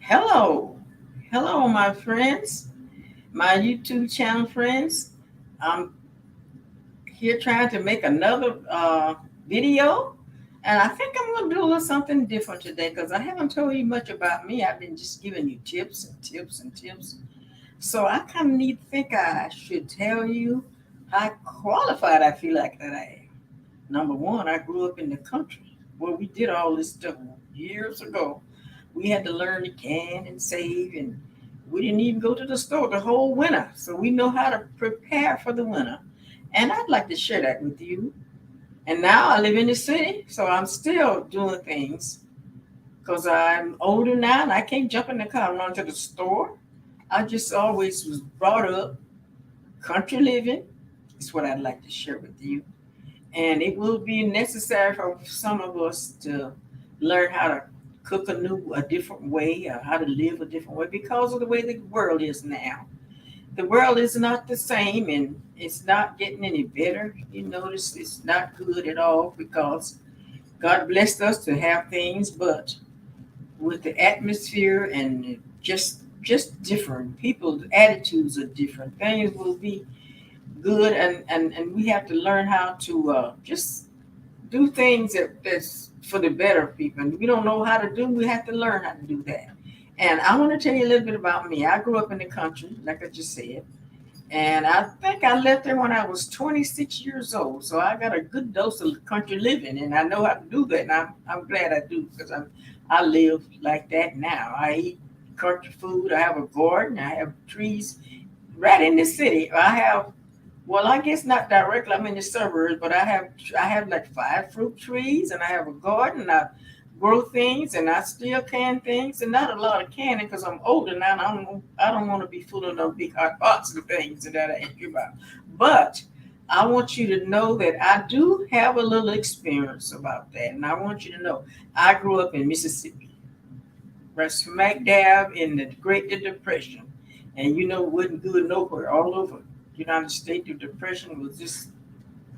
Hello, hello, my friends, my YouTube channel friends. I'm here trying to make another video, and I think I'm going to do a little something different today because I haven't told you much about me. I've been just giving you tips and tips and tips. So I kind of need to think I should tell you how qualified I feel like that I am. Number one, I grew up in the country where we did all this stuff years ago. We had to learn to can and save, and we didn't even go to the store the whole winter. So we know how to prepare for the winter. And I'd like to share that with you. And now I live in the city, so I'm still doing things because I'm older now and I can't jump in the car and run to the store. I just always was brought up country living. Is what I'd like to share with you. And it will be necessary for some of us to learn how to cook a different way, or how to live a different way because of the way the world is now. The world is not the same, and it's not getting any better. You notice it's not good at all because God blessed us to have things, but with the atmosphere and just different, people's attitudes are different. Things will be good, and we have to learn how to just do things that's for the better of people. And we don't know how to do, we have to learn how to do that. And I want to tell you a little bit about me. I grew up in the country, like I just said, and I think I left there when I was 26 years old. So I got a good dose of country living, and I know how to do that. And I'm glad I do because I live like that now. I eat country food. I have a garden. I have trees right in the city. I have, well, I guess not directly. I'm in the suburbs, but I have like five fruit trees, and I have a garden. And I grow things, and I still can things, and not a lot of canning because I'm older now. And I don't want to be full of no big hot pots and things that I ain't about. But I want you to know that I do have a little experience about that, and I want you to know I grew up in Mississippi, right smack dab in the Great Depression, and it wasn't good nowhere. All over United States, the Depression was just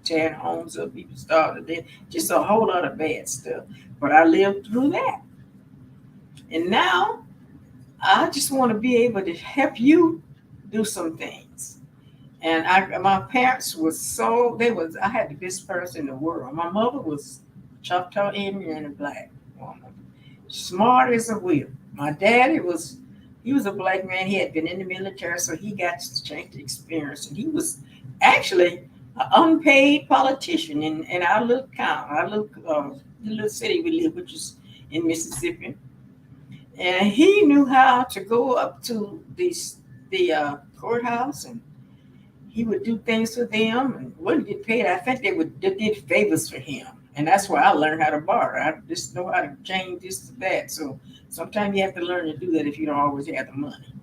tearing homes up, people started there, just a whole lot of bad stuff. But I lived through that, and now I just want to be able to help you do some things. And my parents was so they was I had the best parents in the world. My mother was Choctaw Indian and a black woman, smart as a whip. My daddy was he was a black man. He had been in the military, so he got to change the experience. And he was actually an unpaid politician in our little town, the little city we live, which is in Mississippi. And he knew how to go up to the courthouse, and he would do things for them and wouldn't get paid. I think they did favors for him. And that's why I learned how to barter. I just know how to change this to that. So sometimes you have to learn to do that if you don't always have the money.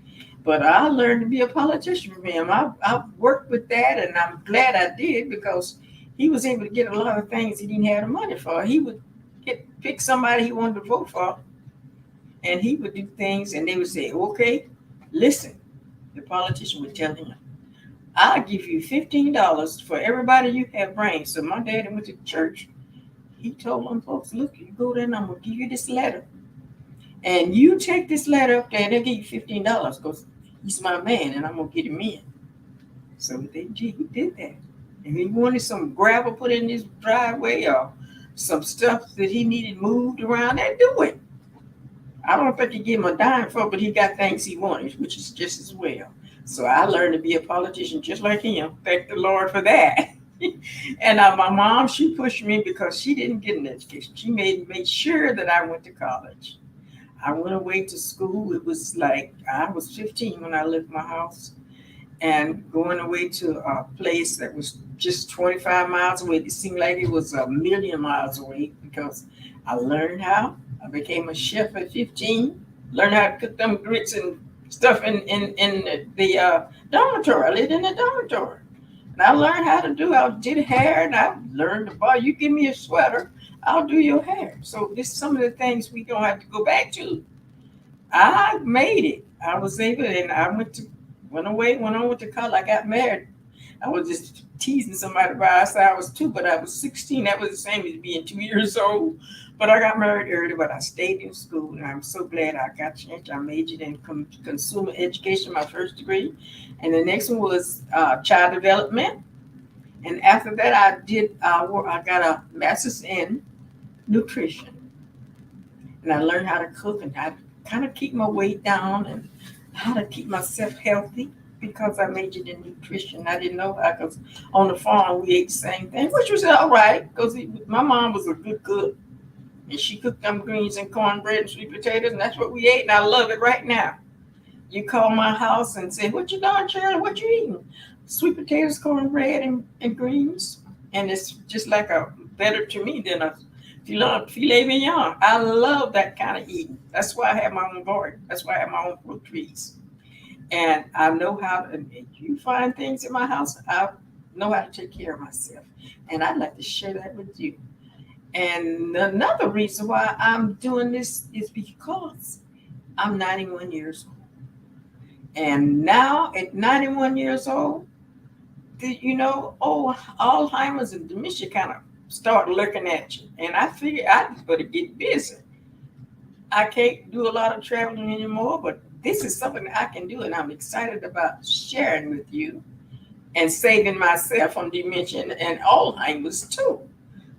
But I learned to be a politician from him. I worked with that, and I'm glad I did because he was able to get a lot of things he didn't have the money for. He would pick somebody he wanted to vote for, and he would do things, and they would say, "Okay, listen." The politician would tell him, "I'll give you $15 for everybody you have bring." So my daddy went to church. He told them folks, "Look, you go there, and I'm gonna give you this letter, and you take this letter up there, and they'll give you $15 because he's my man, and I'm gonna get him in." So he did that. And he wanted some gravel put in his driveway or some stuff that he needed moved around, they do it. I don't think he gave him a dime for it, but he got things he wanted, which is just as well. So I learned to be a politician just like him. Thank the Lord for that. And my mom, she pushed me because she didn't get an education. She made sure that I went to college. I went away to school. It was like I was 15 when I left my house, and going away to a place that was just 25 miles away. It seemed like it was a million miles away because I learned how. I became a chef at 15, learned how to cook them grits and stuff in the dormitory. I lived in the dormitory. And I learned how to I did hair, and I learned to buy, you give me a sweater, I'll do your hair. So this some of the things we gonna have to go back to. I made it. I was able, and I went on to college. I got married. I was just teasing somebody by I said I was two, but I was 16. That was the same as being 2 years old. But I got married early, but I stayed in school, and I'm so glad I got changed. I majored in consumer education, my first degree, and the next one was child development. And after that, I got a master's in nutrition, and I learned how to cook and how to kind of keep my weight down and how to keep myself healthy because I majored in nutrition. I didn't know how because on the farm we ate the same thing, which was all right because my mom was a good cook and she cooked them greens and cornbread and sweet potatoes, and that's what we ate, and I love it right now. You call my house and say, "What you doing, Shirley? What you eating?" Sweet potatoes, cornbread, and greens, and it's just like a better to me than a filet mignon. I love that kind of eating. That's why I have my own garden. That's why I have my own fruit trees, and I know how to. If you find things in my house, I know how to take care of myself, and I'd like to share that with you. And another reason why I'm doing this is because I'm 91 years old. And now at 91 years old, Alzheimer's and dementia kind of start looking at you. And I figure I just better get busy. I can't do a lot of traveling anymore, but this is something I can do, and I'm excited about sharing with you and saving myself from dementia and Alzheimer's too.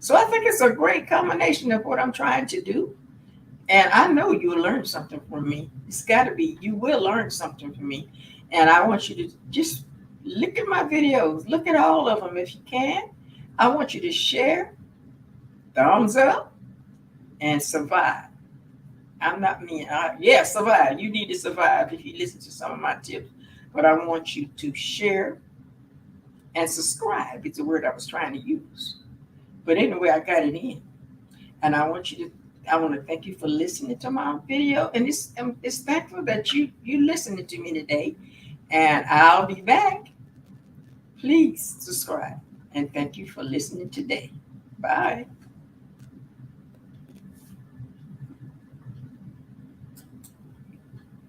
So I think it's a great combination of what I'm trying to do. And I know you'll learn something from me. It's got to be, you will learn something from me. And I want you to just look at my videos, look at all of them if you can. I want you to share, thumbs up, and survive. I'm not me. Yeah, survive. You need to survive if you listen to some of my tips. But I want you to share and subscribe. It's a word I was trying to use. But anyway, I got it in. And I want to thank you for listening to my video. And it's thankful that you listening to me today. And I'll be back. Please subscribe. And thank you for listening today. Bye.